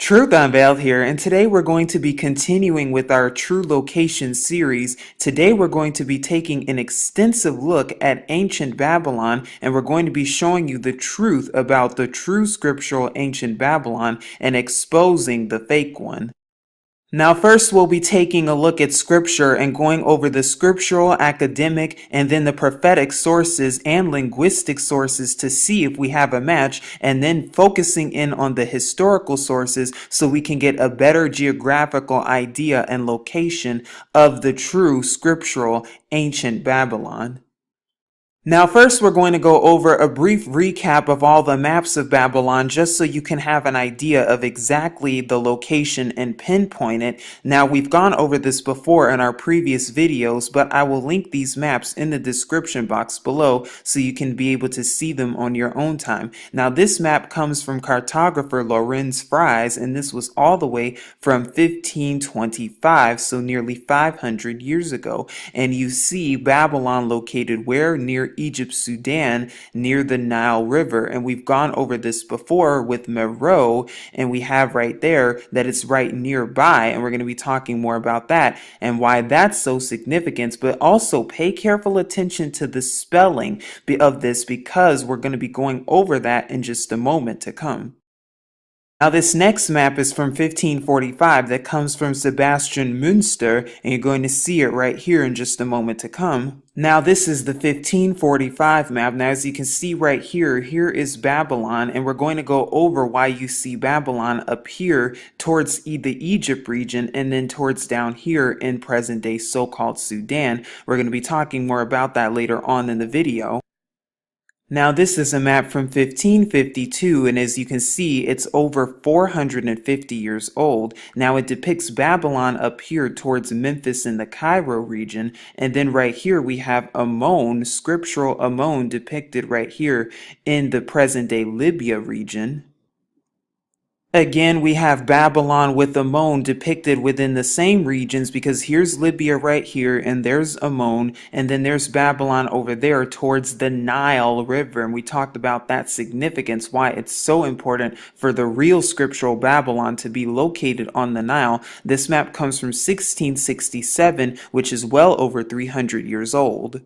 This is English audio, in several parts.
Truth Unveiled here, and today we're going to be continuing with our True Location series. Today we're going to be taking an extensive look at ancient Babylon, and we're going to be showing you the truth about the true scriptural ancient Babylon and exposing the fake one. Now, first, we'll be taking a look at scripture and going over the scriptural, academic, and then the prophetic sources and linguistic sources to see if we have a match, and then focusing in on the historical sources so we can get a better geographical idea and location of the true scriptural ancient Babylon. Now, first, we're going to go over a brief recap of all the maps of Babylon just so you can have an idea of exactly the location and pinpoint it. Now, we've gone over this before in our previous videos, but I will link these maps in the description box below so you can be able to see them on your own time. Now, this map comes from cartographer Lorenz Fries, and this was all the way from 1525, so nearly 500 years ago. And you see Babylon located where? Near Egypt, Sudan, near the Nile River. And we've gone over this before with Meroe, and we have right there that it's right nearby, and we're going to be talking more about that and why that's so significant. But also pay careful attention to the spelling of this, because we're going to be going over that in just a moment to come. Now, this next map is from 1545 that comes from Sebastian Münster, and you're going to see it right here in just a moment to come. Now, this is the 1545 map. Now, as you can see right here, here is Babylon, and we're going to go over why you see Babylon up here towards the Egypt region and then towards down here in present-day so-called Sudan. We're going to be talking more about that later on in the video. Now, this is a map from 1552, and as you can see, it's over 450 years old. Now, it depicts Babylon up here towards Memphis in the Cairo region, and then right here we have Ammon, scriptural Ammon, depicted right here in the present-day Libya region. Again, we have Babylon with Ammon depicted within the same regions, because here's Libya right here, and there's Ammon, and then there's Babylon over there towards the Nile River. And we talked about that significance, why it's so important for the real scriptural Babylon to be located on the Nile. This map comes from 1667, which is well over 300 years old.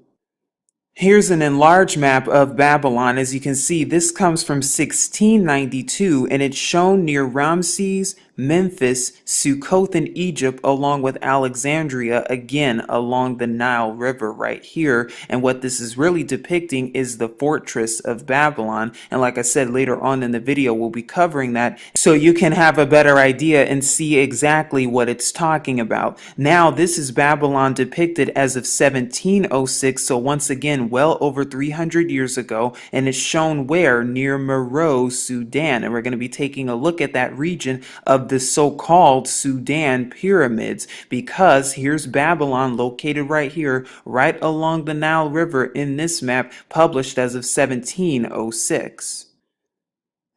Here's an enlarged map of Babylon. As you can see, this comes from 1692, and it's shown near Ramses, Memphis, Sukkoth in Egypt, along with Alexandria, again along the Nile River right here. And what this is really depicting is the fortress of Babylon. And like I said, later on in the video, we'll be covering that so you can have a better idea and see exactly what it's talking about. Now, this is Babylon depicted as of 1706, so once again, well over 300 years ago, and it's shown where? Near Meroe, Sudan. And we're going to be taking a look at that region of the so-called Sudan pyramids, because here's Babylon located right here, right along the Nile River in this map published as of 1706.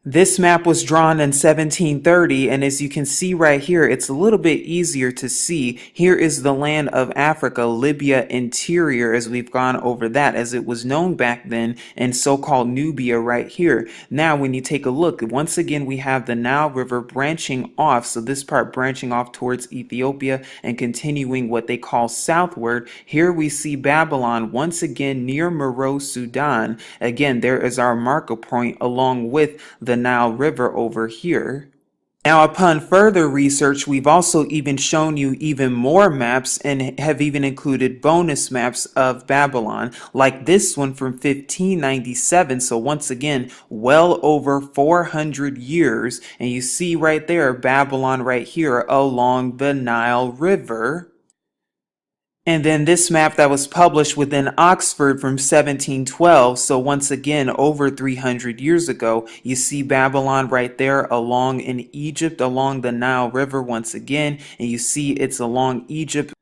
This map was drawn in 1730, and as you can see right here, it's a little bit easier to see. Here is the land of Africa, Libya interior, as we've gone over that, as it was known back then, and so-called Nubia right here. Now, when you take a look, once again, we have the Nile River branching off, so this part branching off towards Ethiopia and continuing what they call southward. Here we see Babylon once again near Meroe, Sudan. Again, there is our marker point along with the Nile River over here. Now, upon further research, we've also even shown you even more maps and have even included bonus maps of Babylon, like this one from 1597. So once again, well over 400 years. And you see right there, Babylon right here along the Nile River. And then this map that was published within Oxford from 1712, so once again, over 300 years ago, you see Babylon right there along in Egypt, along the Nile River once again, and you see it's along Egypt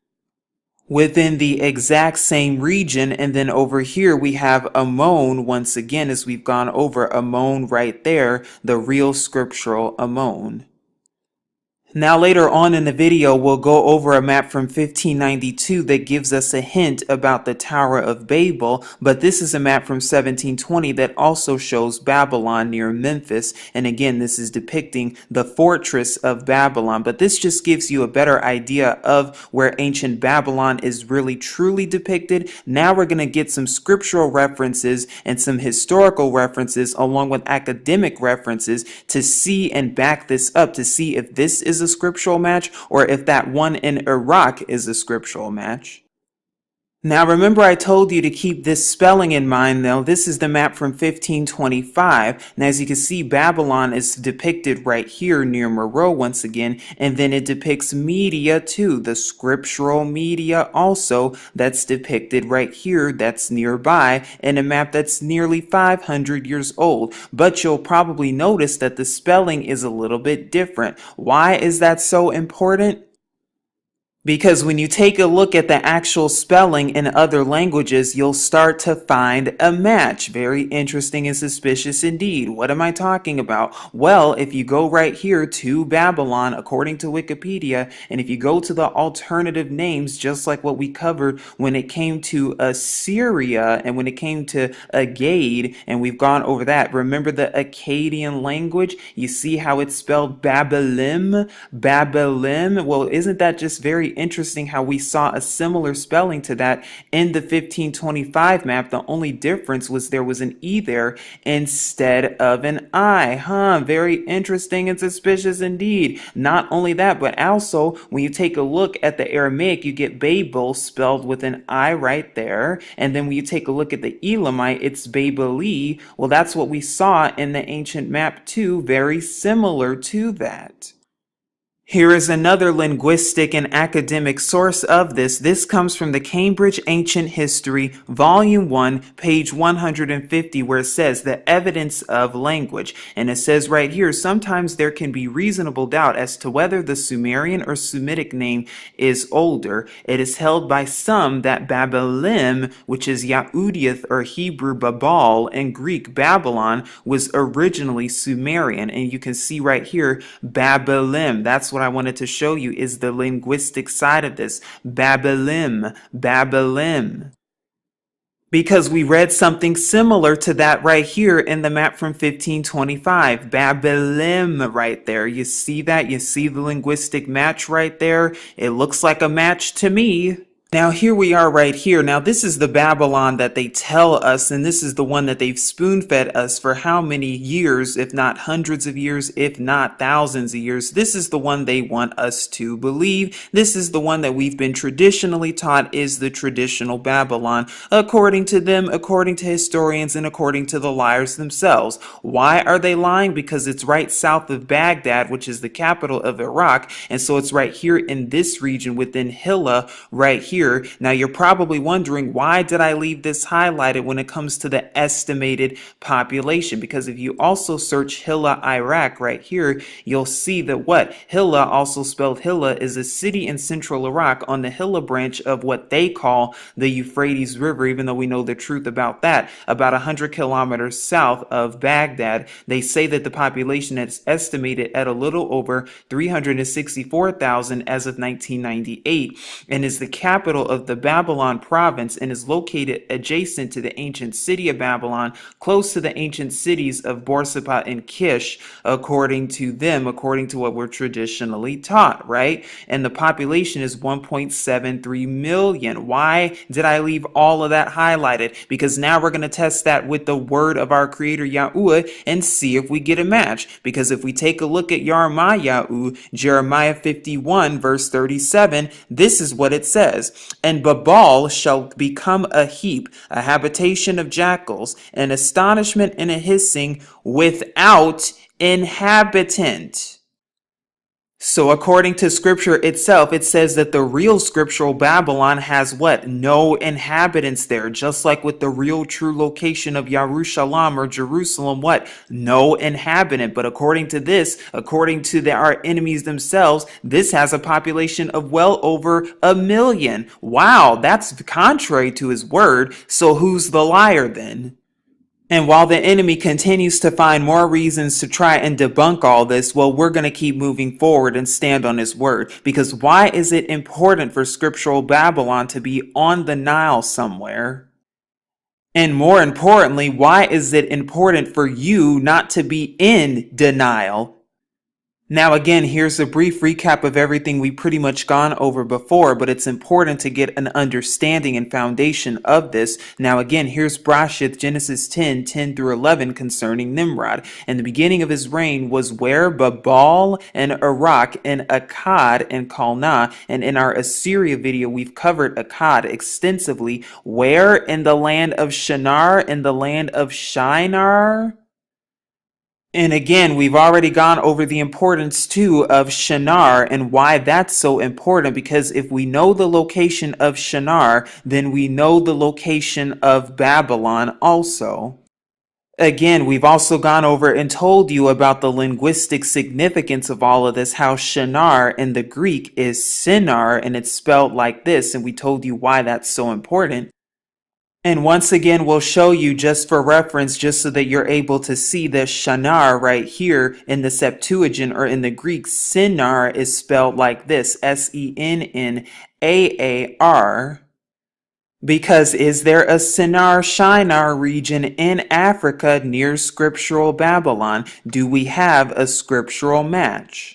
within the exact same region. And then over here we have Ammon once again, as we've gone over Ammon right there, the real scriptural Ammon. Now later on in the video, we'll go over a map from 1592 that gives us a hint about the Tower of Babel, but this is a map from 1720 that also shows Babylon near Memphis, and again, this is depicting the fortress of Babylon, but this just gives you a better idea of where ancient Babylon is really truly depicted. Now we're going to get some scriptural references and some historical references along with academic references to see and back this up, to see if this is a scriptural match or if that one in Iraq is a scriptural match. Now remember I told you to keep this spelling in mind though. This is the map from 1525. Now as you can see, Babylon is depicted right here near Meroe once again, and then it depicts Media too, the scriptural Media also that's depicted right here that's nearby in a map that's nearly 500 years old. But you'll probably notice that the spelling is a little bit different. Why is that so important? Because when you take a look at the actual spelling in other languages, you'll start to find a match. Very interesting and suspicious indeed. What am I talking about? Well, if you go right here to Babylon, according to Wikipedia, and if you go to the alternative names, just like what we covered when it came to Assyria and when it came to Agade, and we've gone over that. Remember the Akkadian language? You see how it's spelled Babelim? Babelim? Well, isn't that just very interesting how we saw a similar spelling to that in the 1525 map? The only difference was there was an E there instead of an I. Very interesting and suspicious indeed. Not only that, but also when you take a look at the Aramaic, you get Babel spelled with an I right there. And then when you take a look at the Elamite, it's Babeli. Well, that's what we saw in the ancient map too, very similar to that. Here is another linguistic and academic source of this. This comes from the Cambridge Ancient History, Volume 1, page 150, where it says the evidence of language. And it says right here, sometimes there can be reasonable doubt as to whether the Sumerian or Semitic name is older. It is held by some that Babelim, which is Yahudith or Hebrew Babal and Greek Babylon, was originally Sumerian. And you can see right here, Babelim. That's what I wanted to show you, is the linguistic side of this. Babelim, Babelim. Because we read something similar to that right here in the map from 1525. Babelim right there. You see that? You see the linguistic match right there? It looks like a match to me. Now here we are right here. Now this is the Babylon that they tell us, and this is the one that they've spoon-fed us for how many years, if not hundreds of years, if not thousands of years. This is the one they want us to believe. This is the one that we've been traditionally taught is the traditional Babylon, according to them, according to historians, and according to the liars themselves. Why are they lying? Because it's right south of Baghdad, which is the capital of Iraq, and so it's right here in this region within Hilla, right here. Now you're probably wondering, why did I leave this highlighted when it comes to the estimated population? Because if you also search Hilla, Iraq right here, you'll see that what? Hilla, also spelled Hilla, is a city in central Iraq on the Hilla branch of what they call the Euphrates River, even though we know the truth about that. About 100 kilometers south of Baghdad, they say that the population is estimated at a little over 364,000 as of 1998 and is the capital of the Babylon province and is located adjacent to the ancient city of Babylon, close to the ancient cities of Borsippa and Kish, according to them, according to what we're traditionally taught, right? And the population is 1.73 million. Why did I leave all of that highlighted? Because now we're going to test that with the word of our creator Yahuwah and see if we get a match. Because if we take a look at Yarmayahu, Jeremiah 51 verse 37, this is what it says. And Babal shall become a heap, a habitation of jackals, an astonishment and a hissing without inhabitant. So according to scripture itself, it says that the real scriptural Babylon has what? No inhabitants there. Just like with the real true location of Yerushalayim or Jerusalem, what? No inhabitant. But according to this, according to our enemies themselves, this has a population of well over 1 million. Wow, that's contrary to his word. So who's the liar then? And while the enemy continues to find more reasons to try and debunk all this, well, we're going to keep moving forward and stand on his word. Because why is it important for scriptural Babylon to be on the Nile somewhere? And more importantly, why is it important for you not to be in denial? Now again, here's a brief recap of everything we've pretty much gone over before, but it's important to get an understanding and foundation of this. Now again, here's Brashith, Genesis 10 through 11 concerning Nimrod. And the beginning of his reign was where? Babal and Iraq and Akkad and Calneh. And in our Assyria video, we've covered Akkad extensively. Where? In the land of Shinar, in the land of Shinar? And again, we've already gone over the importance too of Shinar and why that's so important, because if we know the location of Shinar, then we know the location of Babylon also. Again, we've also gone over and told you about the linguistic significance of all of this, how Shinar in the Greek is Sinar and it's spelled like this, and we told you why that's so important. And once again, we'll show you just for reference, just so that you're able to see that Shinar right here in the Septuagint or in the Greek, Sinar is spelled like this, Sennaar. Because is there a Shinar region in Africa near scriptural Babylon? Do we have a scriptural match?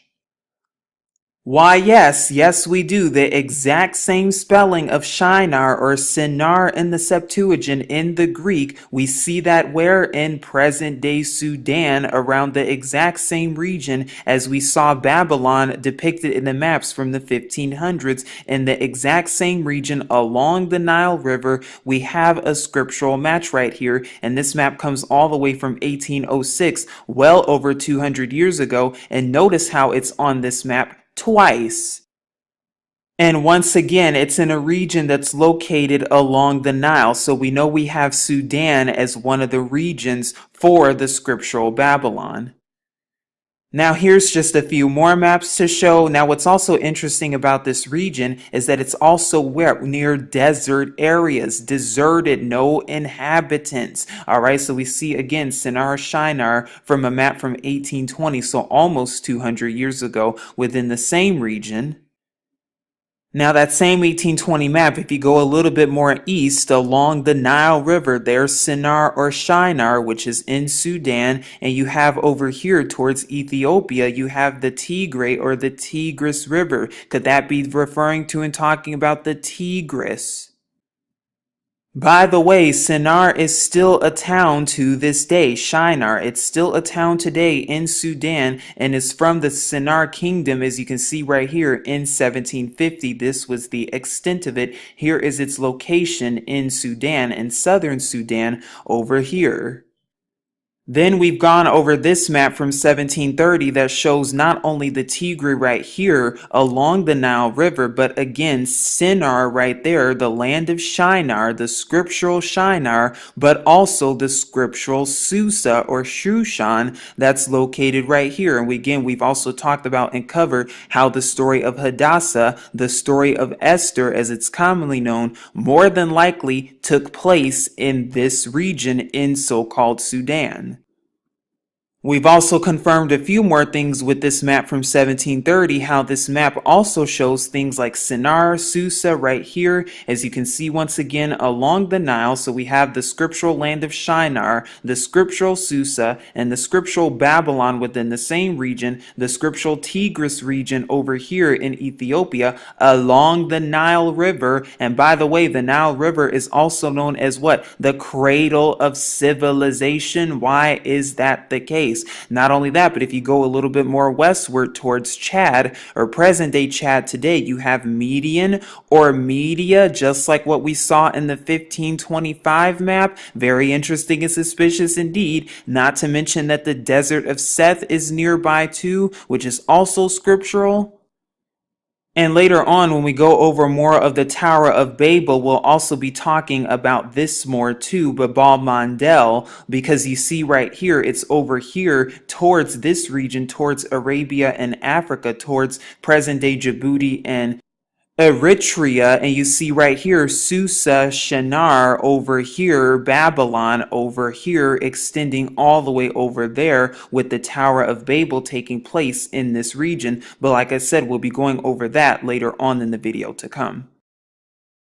Why, yes, we do. The exact same spelling of Shinar or Sinar in the Septuagint in the Greek. We see that where? In present-day Sudan, around the exact same region as we saw Babylon depicted in the maps from the 1500s. In the exact same region along the Nile River, we have a scriptural match right here. And this map comes all the way from 1806, well over 200 years ago. And notice how it's on this map twice. And once again, it's in a region that's located along the Nile. So we know we have Sudan as one of the regions for the scriptural Babylon. Now here's just a few more maps to show. Now what's also interesting about this region is that it's also where? Near desert areas, deserted, no inhabitants. Alright, so we see again Shinar from a map from 1820, so almost 200 years ago, within the same region. Now that same 1820 map, if you go a little bit more east along the Nile River, there's Sinar or Shinar, which is in Sudan, and you have over here towards Ethiopia, you have the Tigray or the Tigris River. Could that be referring to and talking about the Tigris? By the way, Sinar is still a town to this day. Shinar, it's still a town today in Sudan and is from the Sinar kingdom, as you can see right here in 1750. This was the extent of it. Here is its location in Sudan, in southern Sudan over here. Then we've gone over this map from 1730 that shows not only the Tigray right here along the Nile River, but again, Sinar right there, the land of Shinar, the scriptural Shinar, but also the scriptural Susa or Shushan that's located right here. And we've also talked about and covered how the story of Hadassah, the story of Esther, as it's commonly known, more than likely took place in this region in so-called Sudan. We've also confirmed a few more things with this map from 1730, how this map also shows things like Sinar, Susa right here, as you can see once again along the Nile. So we have the scriptural land of Shinar, the scriptural Susa, and the scriptural Babylon within the same region, the scriptural Tigris region over here in Ethiopia along the Nile River. And by the way, the Nile River is also known as what? The cradle of civilization. Why is that the case? Not only that, but if you go a little bit more westward towards Chad or present day Chad today, you have Median or Media, just like what we saw in the 1525 map. Very interesting and suspicious indeed. Not to mention that the desert of Seth is nearby too, which is also scriptural. And later on, when we go over more of the Tower of Babel, we'll also be talking about this more too, Babal Mandel, because you see right here, it's over here towards this region, towards Arabia and Africa, towards present-day Djibouti and Eritrea, and you see right here Susa, Shinar over here, Babylon over here, extending all the way over there, with the Tower of Babel taking place in this region. But like I said, we'll be going over that later on in the video to come.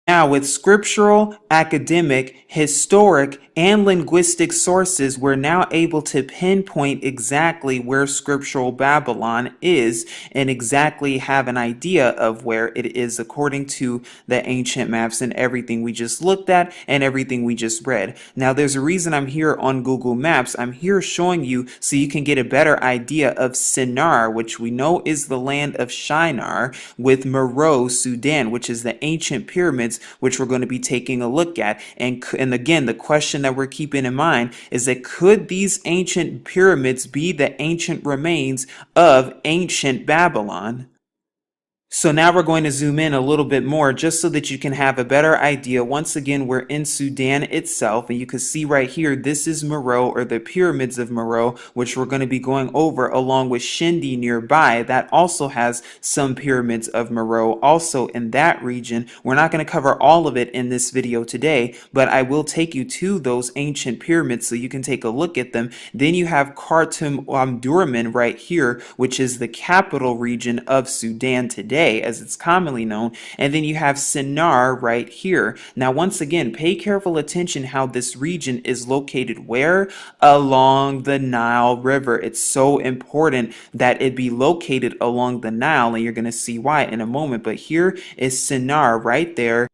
Now, with scriptural, academic, historic, and linguistic sources, we're now able to pinpoint exactly where scriptural Babylon is and exactly have an idea of where it is according to the ancient maps and everything we just looked at and everything we just read. Now, there's a reason I'm here on Google Maps. I'm here showing you so you can get a better idea of Sinar, which we know is the land of Shinar, with Meroe, Sudan, which is the ancient pyramids, which we're going to be taking a look at. And again, the question that we're keeping in mind is that could these ancient pyramids be the ancient remains of ancient Babylon? So now we're going to zoom in a little bit more just so that you can have a better idea. Once again, we're in Sudan itself, and you can see right here, this is Meroe, or the pyramids of Meroe, which we're going to be going over along with Shindi nearby. That also has some pyramids of Meroe also in that region. We're not going to cover all of it in this video today, but I will take you to those ancient pyramids so you can take a look at them. Then you have Khartoum Omdurman right here, which is the capital region of Sudan today, as it's commonly known, and then you have Sinar right here. Now, once again, pay careful attention how this region is located where? Along the Nile River. It's so important that it be located along the Nile, and you're going to see why in a moment, but here is Sinar right there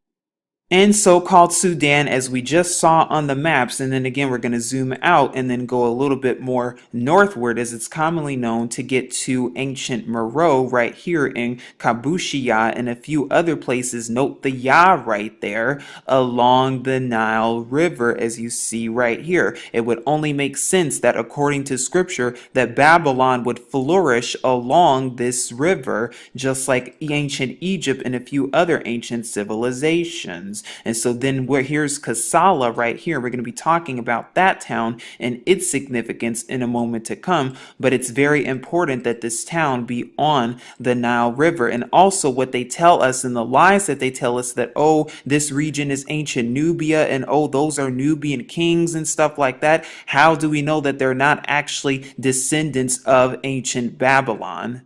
in so-called Sudan, as we just saw on the maps. And then again, we're going to zoom out and then go a little bit more northward, as it's commonly known, to get to ancient Meroe right here in Kabushia and a few other places. Note the Ya right there along the Nile River, as you see right here. It would only make sense that according to scripture that Babylon would flourish along this river, just like ancient Egypt and a few other ancient civilizations. And so then here's Kassala right here. We're going to be talking about that town and its significance in a moment to come. But it's very important that this town be on the Nile River. And also what they tell us and the lies that they tell us that, oh, this region is ancient Nubia, and oh, those are Nubian kings and stuff like that. How do we know that they're not actually descendants of ancient Babylon?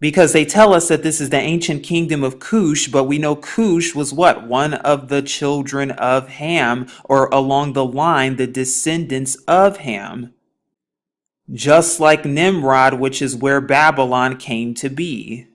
Because they tell us that this is the ancient kingdom of Cush, but we know Cush was what? One of the children of Ham, or along the line, the descendants of Ham. Just like Nimrod, which is where Babylon came to be.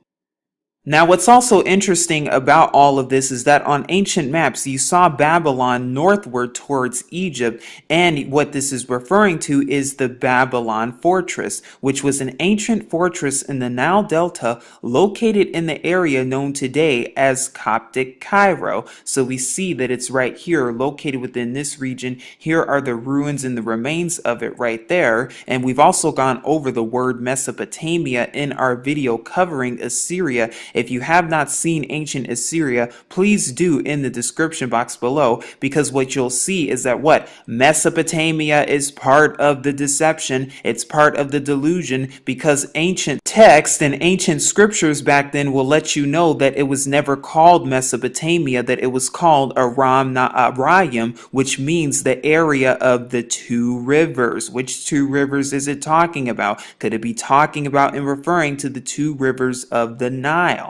Now, what's also interesting about all of this is that on ancient maps, you saw Babylon northward towards Egypt, and what this is referring to is the Babylon fortress, which was an ancient fortress in the Nile Delta located in the area known today as Coptic Cairo. So we see that it's right here, located within this region. Here are the ruins and the remains of it right there. And we've also gone over the word Mesopotamia in our video covering Assyria. If you have not seen ancient Assyria, please do in the description box below, because what you'll see is that what? Mesopotamia is part of the deception. It's part of the delusion, because ancient text and ancient scriptures back then will let you know that it was never called Mesopotamia, that it was called Aram Naharaim, which means the area of the two rivers. Which two rivers is it talking about? Could it be talking about and referring to the two rivers of the Nile?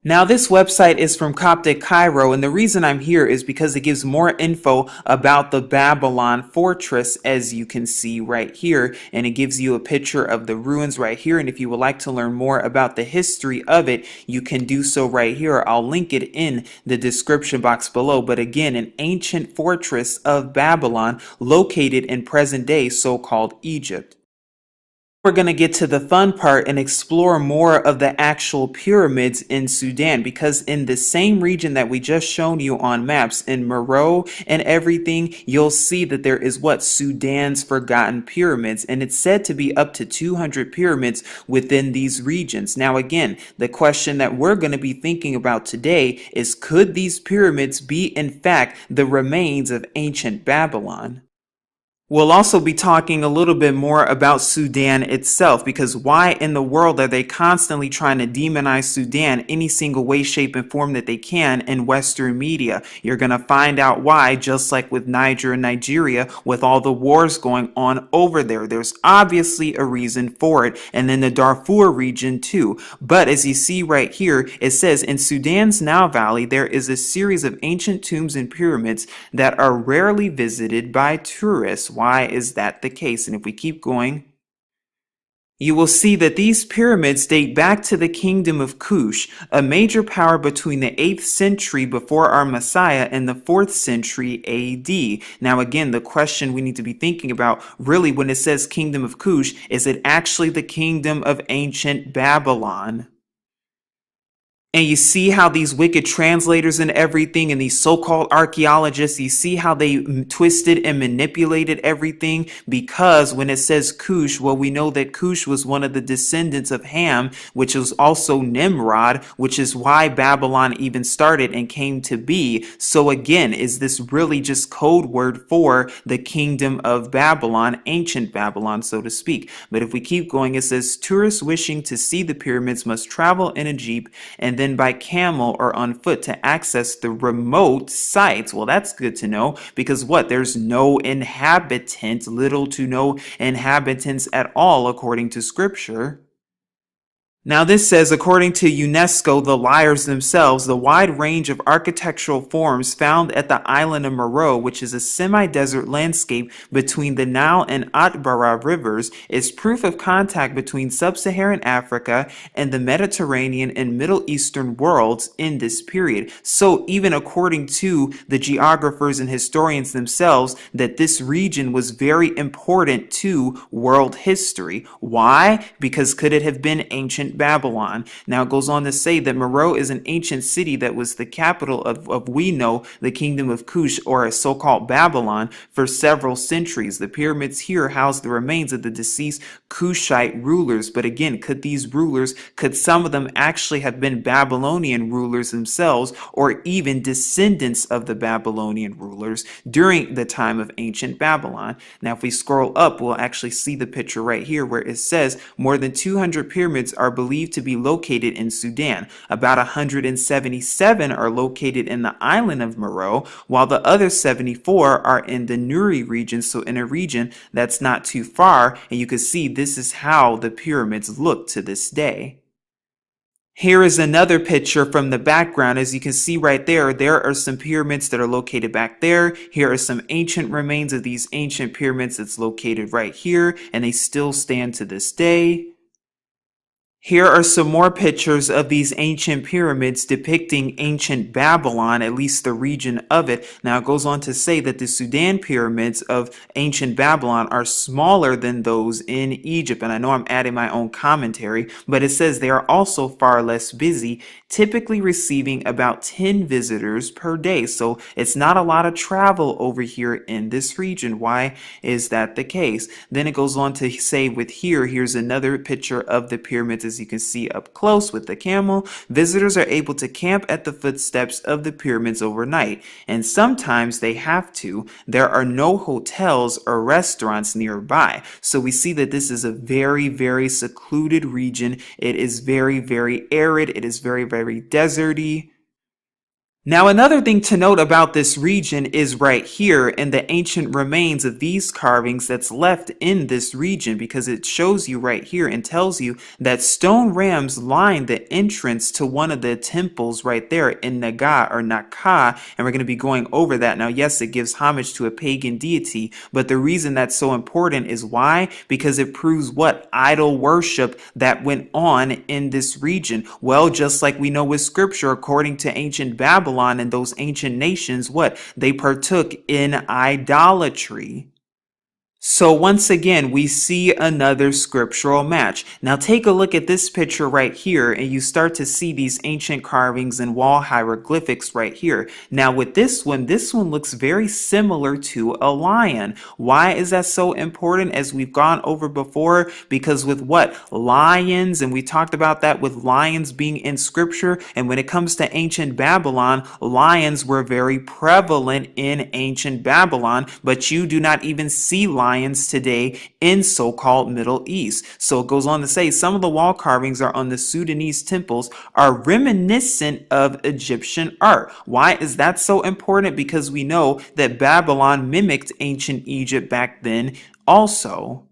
Now, this website is from Coptic Cairo, and the reason I'm here is because it gives more info about the Babylon fortress, as you can see right here, and it gives you a picture of the ruins right here. And if you would like to learn more about the history of it, you can do so right here. I'll link it in the description box below. But again, an ancient fortress of Babylon located in present-day so-called Egypt. We're going to get to the fun part and explore more of the actual pyramids in Sudan, because in the same region that we just shown you on maps in Meroe and everything, you'll see that there is what? Sudan's forgotten pyramids, and it's said to be up to 200 pyramids within these regions. Now again, the question that we're going to be thinking about today is, could these pyramids be in fact the remains of ancient Babylon? We'll also be talking a little bit more about Sudan itself, because why in the world are they constantly trying to demonize Sudan any single way, shape, and form that they can in Western media? You're going to find out why, just like with Niger and Nigeria, with all the wars going on over there. There's obviously a reason for it, and then the Darfur region too. But as you see right here, it says in Sudan's Nile Valley, there is a series of ancient tombs and pyramids that are rarely visited by tourists. Why is that the case? And if we keep going, you will see that these pyramids date back to the kingdom of Kush, a major power between the 8th century before our Messiah and the 4th century AD. Now again, the question we need to be thinking about really when it says kingdom of Kush, is it actually the kingdom of ancient Babylon? And you see how these wicked translators and everything and these so-called archaeologists, you see how they twisted and manipulated everything, because when it says Cush, well, we know that Cush was one of the descendants of Ham, which was also Nimrod, which is why Babylon even started and came to be. So again, is this really just code word for the kingdom of Babylon, ancient Babylon, so to speak? But if we keep going, it says tourists wishing to see the pyramids must travel in a jeep and then by camel or on foot to access the remote sites. Well, that's good to know, because what? There's no inhabitants, little to no inhabitants at all, according to scripture. Now this says, according to UNESCO, the liars themselves, the wide range of architectural forms found at the island of Meroe, which is a semi-desert landscape between the Nile and Atbara rivers, is proof of contact between sub-Saharan Africa and the Mediterranean and Middle Eastern worlds in this period. So even according to the geographers and historians themselves, that this region was very important to world history. Why? Because could it have been ancient Babylon? Now it goes on to say that Meroe is an ancient city that was the capital of we know, the kingdom of Cush, or a so-called Babylon, for several centuries. The pyramids here house the remains of the deceased Cushite rulers. But again, could some of them actually have been Babylonian rulers themselves, or even descendants of the Babylonian rulers during the time of ancient Babylon? Now if we scroll up, we'll actually see the picture right here where it says more than 200 pyramids are believed to be located in Sudan. About 177 are located in the island of Meroe, while the other 74 are in the Nuri region, so in a region that's not too far. And you can see this is how the pyramids look to this day. Here is another picture from the background. As you can see right there, there are some pyramids that are located back there. Here are some ancient remains of these ancient pyramids that's located right here, and they still stand to this day. Here are some more pictures of these ancient pyramids depicting ancient Babylon, at least the region of it. Now it goes on to say that the Sudan pyramids of ancient Babylon are smaller than those in Egypt. And I know I'm adding my own commentary, but it says they are also far less busy, typically receiving about 10 visitors per day. So it's not a lot of travel over here in this region. Why is that the case? Then it goes on to say here's another picture of the pyramids, as you can see up close with the camel. Visitors are able to camp at the footsteps of the pyramids overnight, and sometimes they have to. There are no hotels or restaurants nearby. So we see that this is a very, very secluded region. It is very, very arid. It is very, very deserty. Now another thing to note about this region is right here in the ancient remains of these carvings that's left in this region, because it shows you right here and tells you that stone rams line the entrance to one of the temples right there in Naga or Naka, and we're going to be going over that. Now yes, it gives homage to a pagan deity, but the reason that's so important is why? Because it proves what? Idol worship that went on in this region. Well, just like we know with scripture, according to ancient Babylon, and those ancient nations, what? They partook in idolatry. So once again, we see another scriptural match. Now take a look at this picture right here, and you start to see these ancient carvings and wall hieroglyphics right here. Now with this one looks very similar to a lion. Why is that so important, as we've gone over before? Because with what? Lions, and we talked about that with lions being in scripture, and when it comes to ancient Babylon, lions were very prevalent in ancient Babylon, but you do not even see lions today in so-called Middle East. So it goes on to say some of the wall carvings are on the Sudanese temples are reminiscent of Egyptian art. Why is that so important? Because we know that Babylon mimicked ancient Egypt back then also.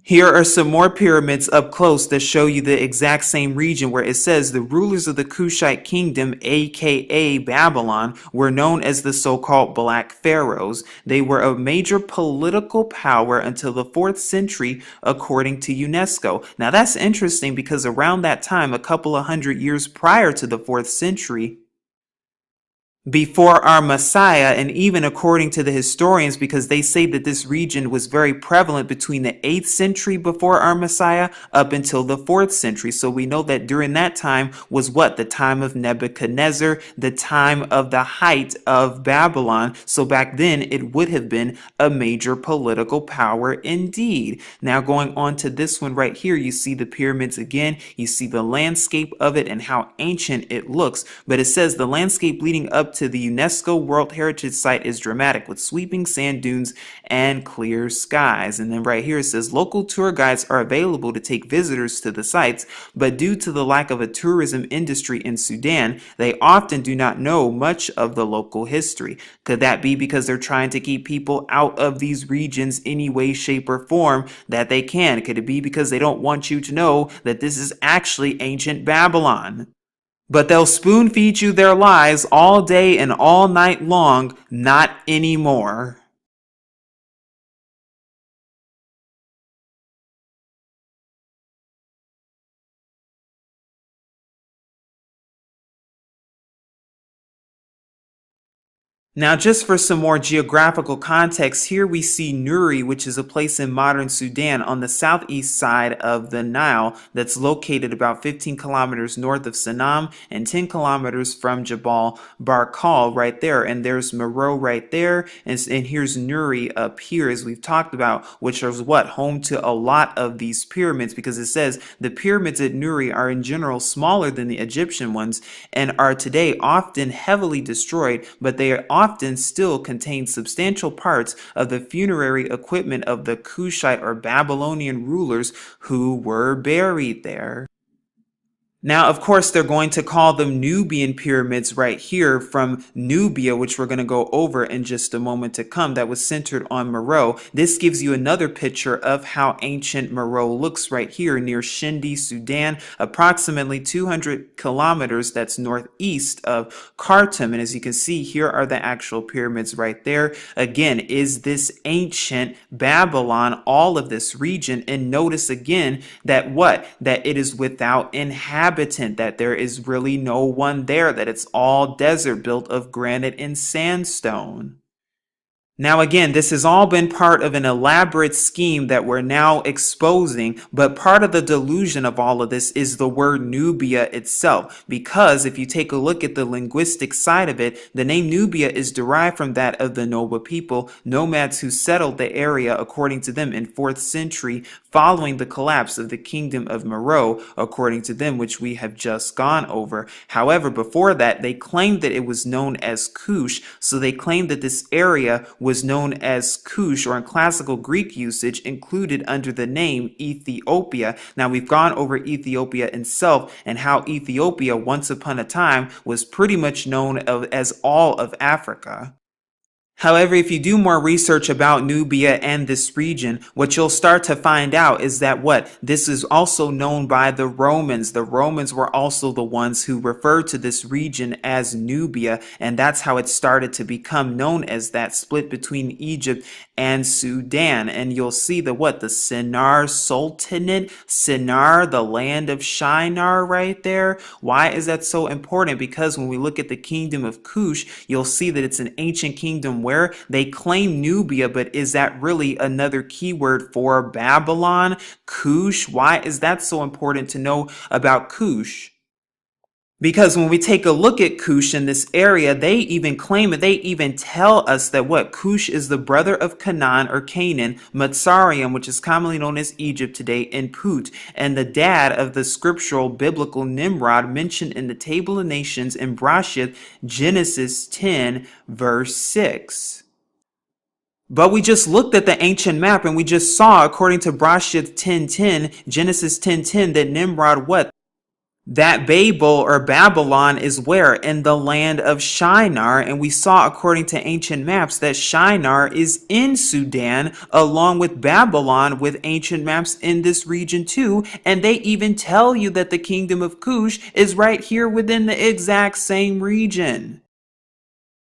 Here are some more pyramids up close that show you the exact same region, where it says the rulers of the Kushite kingdom, aka Babylon, were known as the so-called Black Pharaohs. They were a major political power until the 4th century, according to UNESCO. Now that's interesting, because around that time, a couple of hundred years prior to the 4th century, before our Messiah, and even according to the historians, because they say that this region was very prevalent between the 8th century before our Messiah up until the 4th century. So we know that during that time was what? The time of Nebuchadnezzar, the time of the height of Babylon. So back then it would have been a major political power indeed. Now going on to this one right here, you see the pyramids again. You see the landscape of it and how ancient it looks. But it says the landscape leading up to the UNESCO World Heritage Site is dramatic, with sweeping sand dunes and clear skies. And then right here it says local tour guides are available to take visitors to the sites, but due to the lack of a tourism industry in Sudan, they often do not know much of the local history. Could that be because they're trying to keep people out of these regions any way, shape, or form that they can? Could it be because they don't want you to know that this is actually ancient Babylon? But they'll spoon feed you their lies all day and all night long. Not anymore. Now, just for some more geographical context, here we see Nuri, which is a place in modern Sudan on the southeast side of the Nile that's located about 15 kilometers north of Sanam and 10 kilometers from Jabal Barkal right there. And there's Meroe right there. And here's Nuri up here, as we've talked about, which is what? Home to a lot of these pyramids, because it says the pyramids at Nuri are in general smaller than the Egyptian ones and are today often heavily destroyed, but they are often still contain substantial parts of the funerary equipment of the Kushite or Babylonian rulers who were buried there. Now, of course, they're going to call them Nubian pyramids right here from Nubia, which we're going to go over in just a moment to come, that was centered on Meroe. This gives you another picture of how ancient Meroe looks right here near Shindi, Sudan, approximately 200 kilometers, that's northeast of Khartoum. And as you can see, here are the actual pyramids right there. Again, is this ancient Babylon, all of this region? And notice again that what? That it is without inhabitants, that there is really no one there, that it's all desert built of granite and sandstone. Now again, this has all been part of an elaborate scheme that we're now exposing, but part of the delusion of all of this is the word Nubia itself, because if you take a look at the linguistic side of it, the name Nubia is derived from that of the Noba people, nomads who settled the area according to them in 4th century following the collapse of the kingdom of Meroe, according to them, which we have just gone over. However, before that, they claimed that it was known as Kush, so they claimed that this area was known as Kush, or in classical Greek usage included under the name Ethiopia. Now we've gone over Ethiopia itself and how Ethiopia once upon a time was pretty much known as all of Africa. However, if you do more research about Nubia and this region, what you'll start to find out is that what? This is also known by the Romans. The Romans were also the ones who referred to this region as Nubia, and that's how it started to become known as that, split between Egypt and Sudan. And you'll see the what? The Sennar Sultanate, Sennar, the land of Shinar right there. Why is that so important? Because when we look at the kingdom of Kush, you'll see that it's an ancient kingdom somewhere. They claim Nubia, but is that really another keyword for Babylon? Cush? Why is that so important to know about Cush? Because when we take a look at Cush in this area, they even claim it. They even tell us that what Cush is the brother of Canaan or Canaan, Matsarium, which is commonly known as Egypt today, and Put, and the dad of the scriptural biblical Nimrod mentioned in the Table of Nations in Brashith, Genesis 10, verse 6. But we just looked at the ancient map and we just saw, according to Brashith 10:10, Genesis 10:10, that Nimrod what? That Babel or Babylon is where? In the land of Shinar. And we saw, according to ancient maps, that Shinar is in Sudan, along with Babylon, with ancient maps in this region too. And they even tell you that the kingdom of Cush is right here within the exact same region.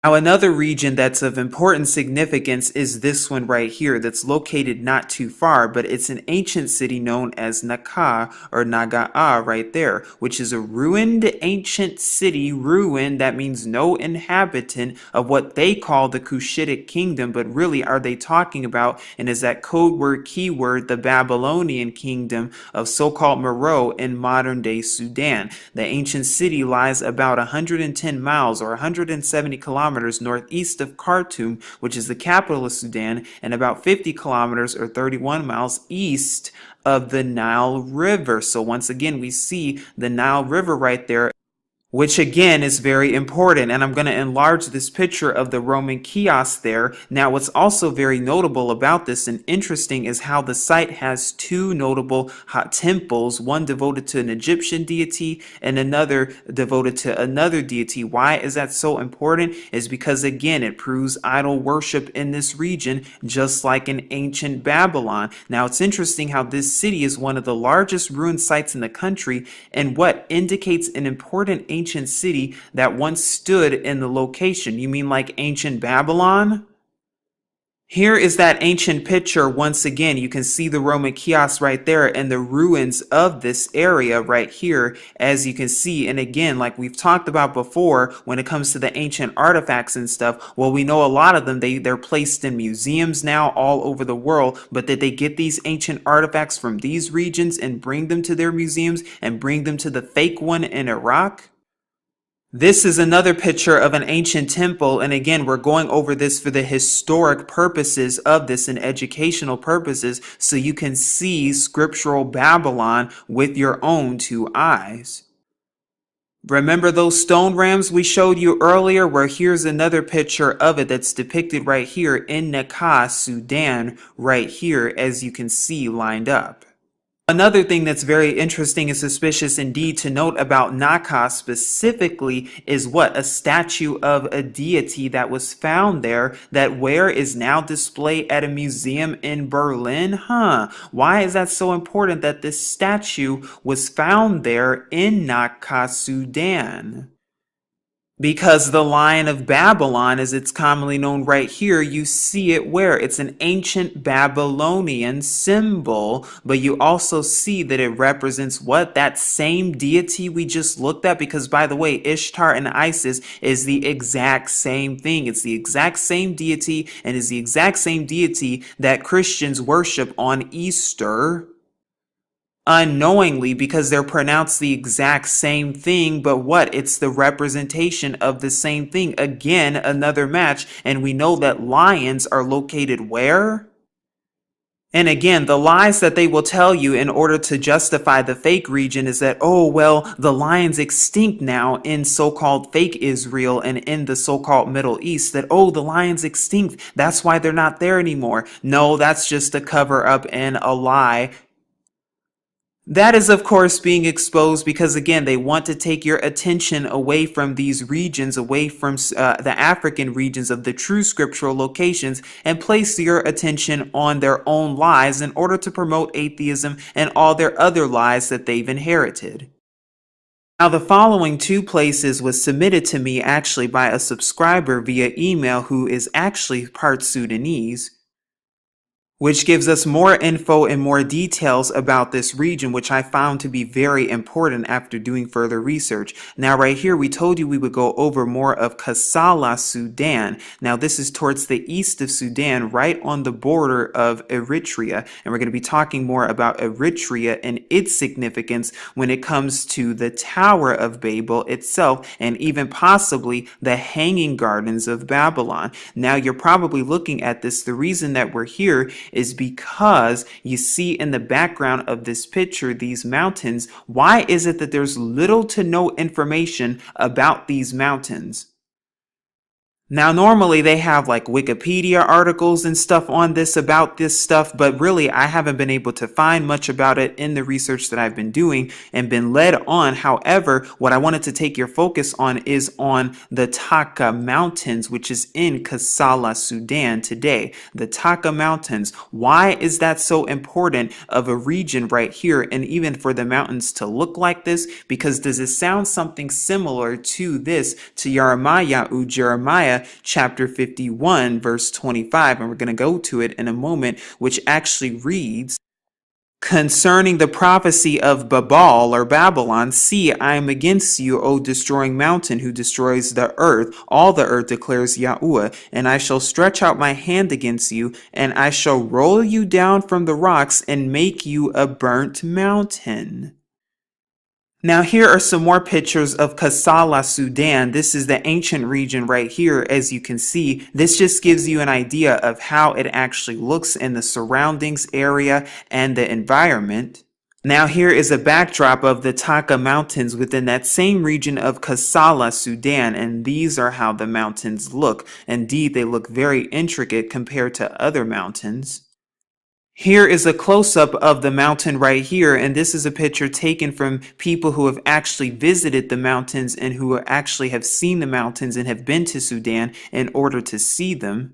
Now, another region that's of important significance is this one right here that's located not too far, but it's an ancient city known as Naka or Nagaa right there, which is a ruined ancient city, ruined, that means no inhabitant of what they call the Cushitic kingdom, but really are they talking about, and is that code word, keyword, the Babylonian kingdom of so-called Meroe in modern day Sudan. The ancient city lies about 110 miles or 170 kilometers northeast of Khartoum, which is the capital of Sudan, and about 50 kilometers or 31 miles east of the Nile River. So once again, we see the Nile River right there, which again is very important. And I'm going to enlarge this picture of the Roman kiosk there. Now, what's also very notable about this and interesting is how the site has two notable hot temples, one devoted to an Egyptian deity and another devoted to another deity. Why is that so important? Is because, again, it proves idol worship in this region, just like in ancient Babylon. Now, it's interesting how this city is one of the largest ruined sites in the country, and what indicates an important ancient city that once stood in the location. You mean like ancient Babylon? Here is that ancient picture. Once again, you can see the Roman kiosk right there and the ruins of this area right here, as you can see. And again, like we've talked about before, when it comes to the ancient artifacts and stuff, well, we know a lot of them, they're placed in museums now all over the world. But did they get these ancient artifacts from these regions and bring them to their museums and bring them to the fake one in Iraq? This is another picture of an ancient temple, and again, we're going over this for the historic purposes of this and educational purposes, so you can see scriptural Babylon with your own two eyes. Remember those stone rams we showed you earlier? Where here's another picture of it that's depicted right here in Naka, Sudan, right here, as you can see lined up. Another thing that's very interesting and suspicious indeed to note about Naka specifically is what? A statue of a deity that was found there that where is now displayed at a museum in Berlin? Why is that so important that this statue was found there in Naka, Sudan? Because the Lion of Babylon, as it's commonly known right here, you see it where? It's an ancient Babylonian symbol, but you also see that it represents what? That same deity we just looked at, because by the way, Ishtar and Isis is the exact same thing. It's the exact same deity and is the exact same deity that Christians worship on Easter. Unknowingly, because they're pronounced the exact same thing, but what? It's the representation of the same thing. Again, another match, and we know that lions are located where? And again, the lies that they will tell you in order to justify the fake region is that, oh, well, the lion's extinct now in so-called fake Israel and in the so-called Middle East, that, oh, the lion's extinct, that's why they're not there anymore. No, that's just a cover-up and a lie. That is, of course, being exposed because, again, they want to take your attention away from these regions, away from the African regions of the true scriptural locations, and place your attention on their own lies in order to promote atheism and all their other lies that they've inherited. Now, the following two places was submitted to me actually by a subscriber via email who is actually part Sudanese. which gives us more info and more details about this region, which I found to be very important after doing further research. Now, right here, we told you we would go over more of Kassala, Sudan. Now, this is towards the east of Sudan, right on the border of Eritrea. And we're going to be talking more about Eritrea and its significance when it comes to the Tower of Babel itself, and even possibly the Hanging Gardens of Babylon. Now, you're probably looking at this. The reason that we're here is because you see in the background of this picture these mountains. Why is it that there's little to no information about these mountains? Now, normally they have like Wikipedia articles and stuff on this about this stuff, but really I haven't been able to find much about it in the research that I've been doing and been led on. However, what I wanted to take your focus on is on the Taka Mountains, which is in Kassala, Sudan today. The Taka Mountains. Why is that so important of a region right here, and even for the mountains to look like this? Because does it sound something similar to this, to Jeremiah chapter 51 verse 25, and we're going to go to it in a moment, which actually reads, concerning the prophecy of Babel or Babylon, see, I am against you, O destroying mountain, who destroys the earth. All the earth declares Yahweh, and I shall stretch out my hand against you, and I shall roll you down from the rocks and make you a burnt mountain. Now, here are some more pictures of Kassala, Sudan. This is the ancient region right here. As you can see, this just gives you an idea of how it actually looks in the surroundings area and the environment. Now, here is a backdrop of the Taka Mountains within that same region of Kassala, Sudan, and these are how the mountains look. Indeed, they look very intricate compared to other mountains. Here is a close-up of the mountain right here, and this is a picture taken from people who have actually visited the mountains and who actually have seen the mountains and have been to Sudan in order to see them.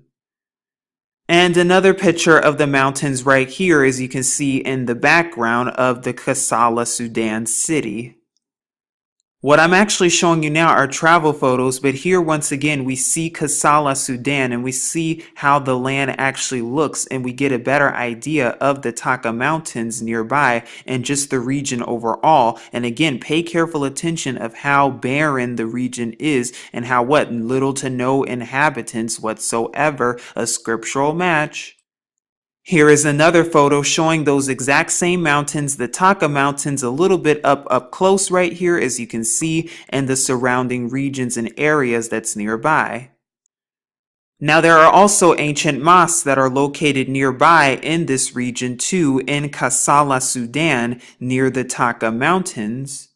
And another picture of the mountains right here, as you can see in the background of the Kassala, Sudan city. What I'm actually showing you now are travel photos, but here once again we see Kassala, Sudan, and we see how the land actually looks, and we get a better idea of the Taka Mountains nearby and just the region overall. And again, pay careful attention of how barren the region is and how little to no inhabitants whatsoever, a scriptural match. Here is another photo showing those exact same mountains, the Taka Mountains, a little bit up close right here, as you can see, and the surrounding regions and areas that's nearby. Now, there are also ancient mosques that are located nearby in this region too, in Kassala, Sudan, near the Taka Mountains.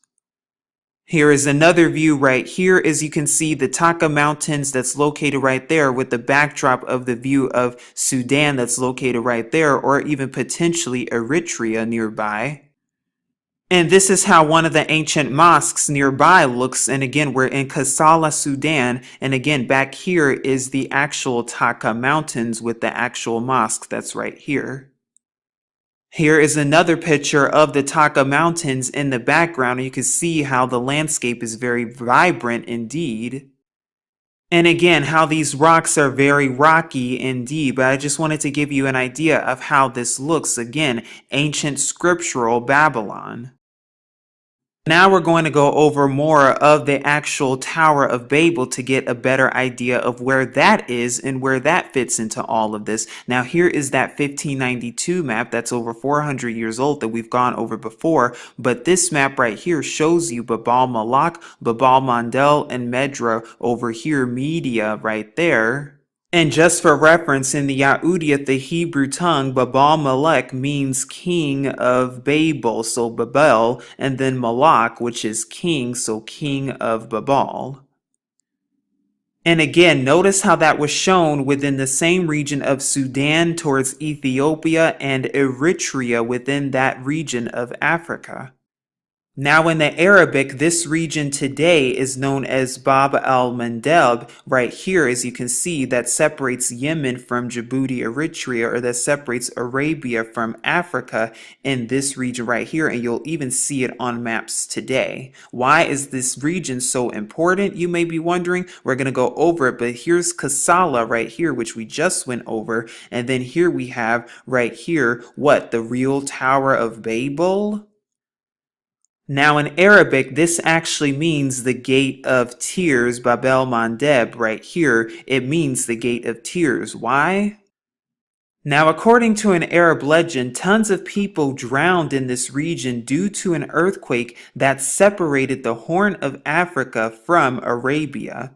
Here is another view right here, as you can see the Taka Mountains that's located right there with the backdrop of the view of Sudan that's located right there, or even potentially Eritrea nearby. And this is how one of the ancient mosques nearby looks. And again, we're in Kassala, Sudan. And again, back here is the actual Taka Mountains with the actual mosque that's right here. Here is another picture of the Taka Mountains in the background, and you can see how the landscape is very vibrant indeed. And again, how these rocks are very rocky indeed, but I just wanted to give you an idea of how this looks. Again, ancient scriptural Babylon. Now we're going to go over more of the actual Tower of Babel to get a better idea of where that is and where that fits into all of this. Now here is that 1592 map that's over 400 years old that we've gone over before, but this map right here shows you Babal Malak, Babal Mandel, and Medra over here, Media right there. And just for reference, in the Yahudiyat, the Hebrew tongue, Babal Malek means king of Babel, so Babel, and then Malak, which is king, so king of Babal. And again, notice how that was shown within the same region of Sudan towards Ethiopia and Eritrea within that region of Africa. Now in the Arabic, this region today is known as Bab al-Mandeb. Right here, as you can see, that separates Yemen from Djibouti, Eritrea, or that separates Arabia from Africa in this region right here. And you'll even see it on maps today. Why is this region so important? You may be wondering. We're going to go over it, but here's Kassala right here, which we just went over. And then here we have right here, what? The real Tower of Babel? Now in Arabic, this actually means the gate of tears, Bab el-Mandeb, right here. It means the gate of tears. Why? Now, according to an Arab legend, tons of people drowned in this region due to an earthquake that separated the Horn of Africa from Arabia.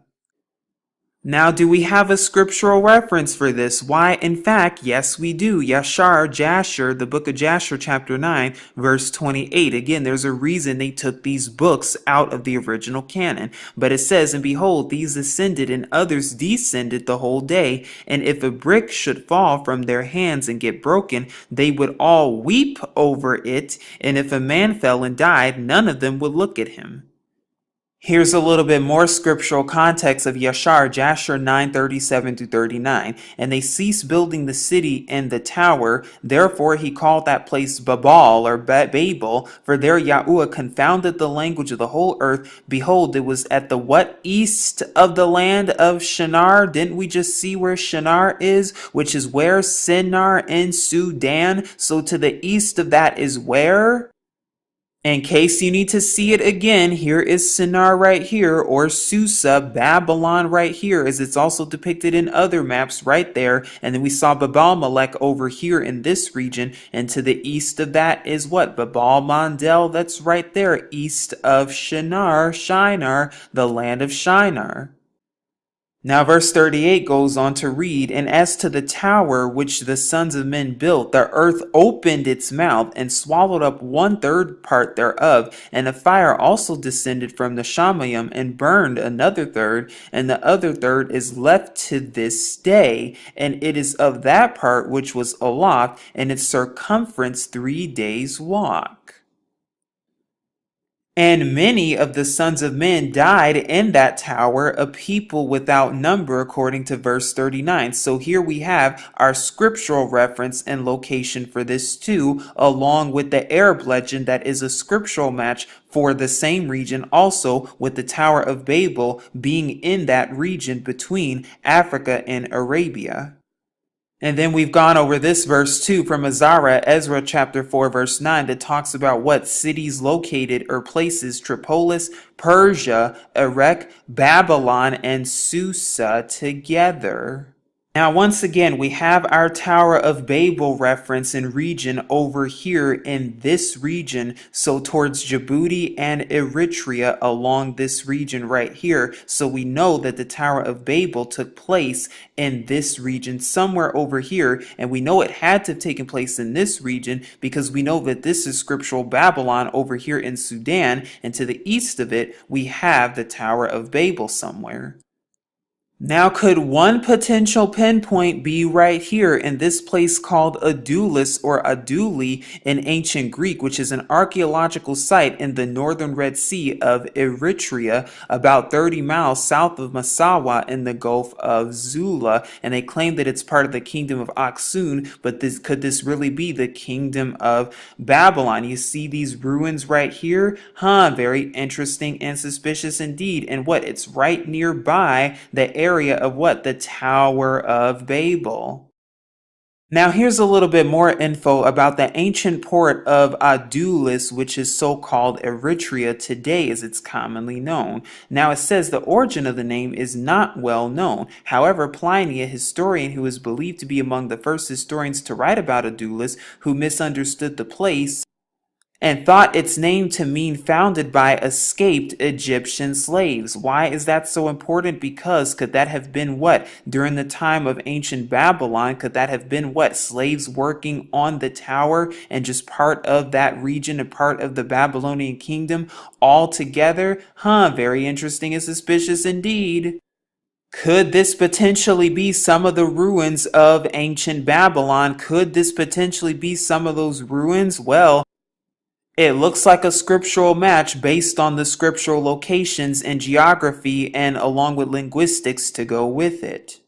Now, do we have a scriptural reference for this? Why, in fact, yes, we do. Jasher, the book of Jasher, chapter 9, verse 28. Again, there's a reason they took these books out of the original canon. But it says, and behold, these ascended and others descended the whole day. And if a brick should fall from their hands and get broken, they would all weep over it. And if a man fell and died, none of them would look at him. Here's a little bit more scriptural context of Jasher 9:37-39. And they ceased building the city and the tower. Therefore he called that place Babel or Babel, for there Yahuwah confounded the language of the whole earth. Behold, it was at the what? East of the land of Shinar. Didn't we just see where Shinar is? Which is where? Sinar in Sudan. So to the east of that is where? In case you need to see it again, here is Sinar right here, or Susa, Babylon right here, as it's also depicted in other maps right there. And then we saw Babal Melech over here in this region. And to the east of that is what? Babal Mandel, that's right there, east of Shinar, the land of Shinar. Now verse 38 goes on to read, and as to the tower which the sons of men built, the earth opened its mouth and swallowed up 1/3 part thereof, and the fire also descended from the Shamayim and burned another third, and the other third is left to this day, and it is of that part which was aloft, and its circumference 3 days' walk. And many of the sons of men died in that tower, a people without number, according to verse 39. So here we have our scriptural reference and location for this too, along with the Arab legend that is a scriptural match for the same region, also with the Tower of Babel being in that region between Africa and Arabia. And then we've gone over this verse too from Ezra chapter 4 verse 9 that talks about what cities located or places: Tripolis, Persia, Erech, Babylon, and Susa together. Now, once again, we have our Tower of Babel reference and region over here in this region. So towards Djibouti and Eritrea along this region right here. So we know that the Tower of Babel took place in this region somewhere over here. And we know it had to have taken place in this region because we know that this is scriptural Babylon over here in Sudan. And to the east of it, we have the Tower of Babel somewhere. Now, could one potential pinpoint be right here in this place called Adulis or Aduli in ancient Greek, which is an archaeological site in the northern Red Sea of Eritrea, about 30 miles south of Massawa in the Gulf of Zula? And they claim that it's part of the kingdom of Aksum, but could this really be the kingdom of Babylon? You see these ruins right here? Very interesting and suspicious indeed. And what? It's right nearby the area of what? The Tower of Babel. Now here's a little bit more info about the ancient port of Adulis, which is so-called Eritrea today as it's commonly known. Now it says the origin of the name is not well known. However, Pliny, a historian who is believed to be among the first historians to write about Adulis, who misunderstood the place and thought its name to mean founded by escaped Egyptian slaves. Why is that so important? Because could that have been what? During the time of ancient Babylon, could that have been what? Slaves working on the tower and just part of that region, a part of the Babylonian kingdom all together? Very interesting and suspicious indeed. Could this potentially be some of the ruins of ancient Babylon? Could this potentially be some of those ruins? Well, It looks like a scriptural match based on the scriptural locations and geography and along with linguistics to go with it.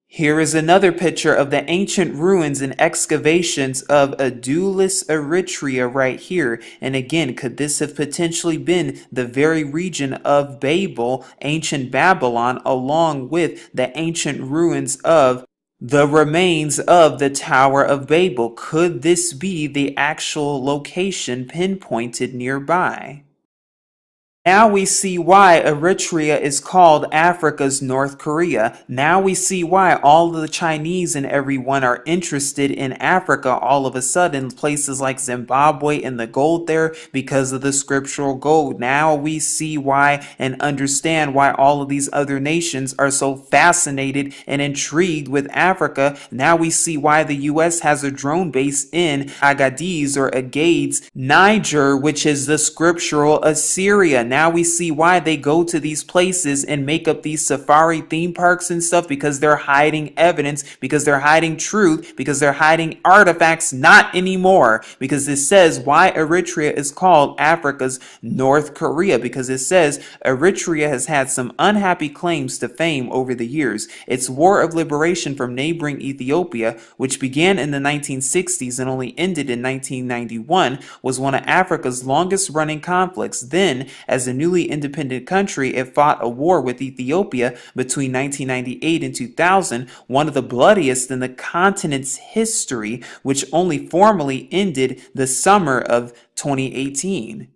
Here is another picture of the ancient ruins and excavations of Adulis, Eritrea right here. And again, could this have potentially been the very region of Babel, ancient Babylon, along with the ancient ruins of the remains of the Tower of Babel? Could this be the actual location pinpointed nearby? Now we see why Eritrea is called Africa's North Korea. Now we see why all of the Chinese and everyone are interested in Africa all of a sudden, places like Zimbabwe and the gold there because of the scriptural gold. Now we see why and understand why all of these other nations are so fascinated and intrigued with Africa. Now we see why the US has a drone base in Agadez or Agades, Niger, which is the scriptural Assyria. Now we see why they go to these places and make up these safari theme parks and stuff, because they're hiding evidence, because they're hiding truth, because they're hiding artifacts. Not anymore, because it says why Eritrea is called Africa's North Korea, because it says Eritrea has had some unhappy claims to fame over the years. Its war of liberation from neighboring Ethiopia, which began in the 1960s and only ended in 1991, was one of Africa's longest running conflicts. Then, as a newly independent country, it fought a war with Ethiopia between 1998 and 2000, one of the bloodiest in the continent's history, which only formally ended the summer of 2018.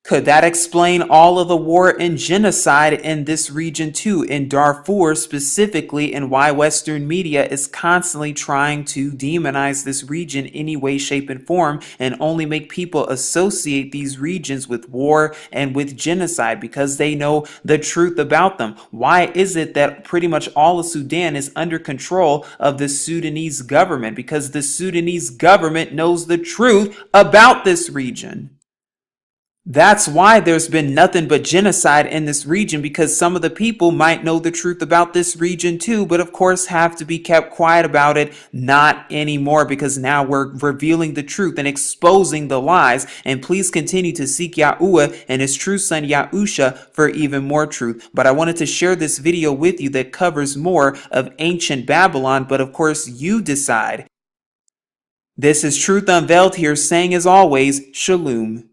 Could that explain all of the war and genocide in this region too, in Darfur specifically, and why Western media is constantly trying to demonize this region any way, shape, and form, and only make people associate these regions with war and with genocide because they know the truth about them? Why is it that pretty much all of Sudan is under control of the Sudanese government? Because the Sudanese government knows the truth about this region. That's why there's been nothing but genocide in this region, because some of the people might know the truth about this region too, but of course have to be kept quiet about it. Not anymore, because now we're revealing the truth and exposing the lies. And please continue to seek Yahuwah and his true son Yahusha for even more truth. But I wanted to share this video with you that covers more of ancient Babylon, but of course you decide. This is Truth Unveiled here, saying as always, Shalom.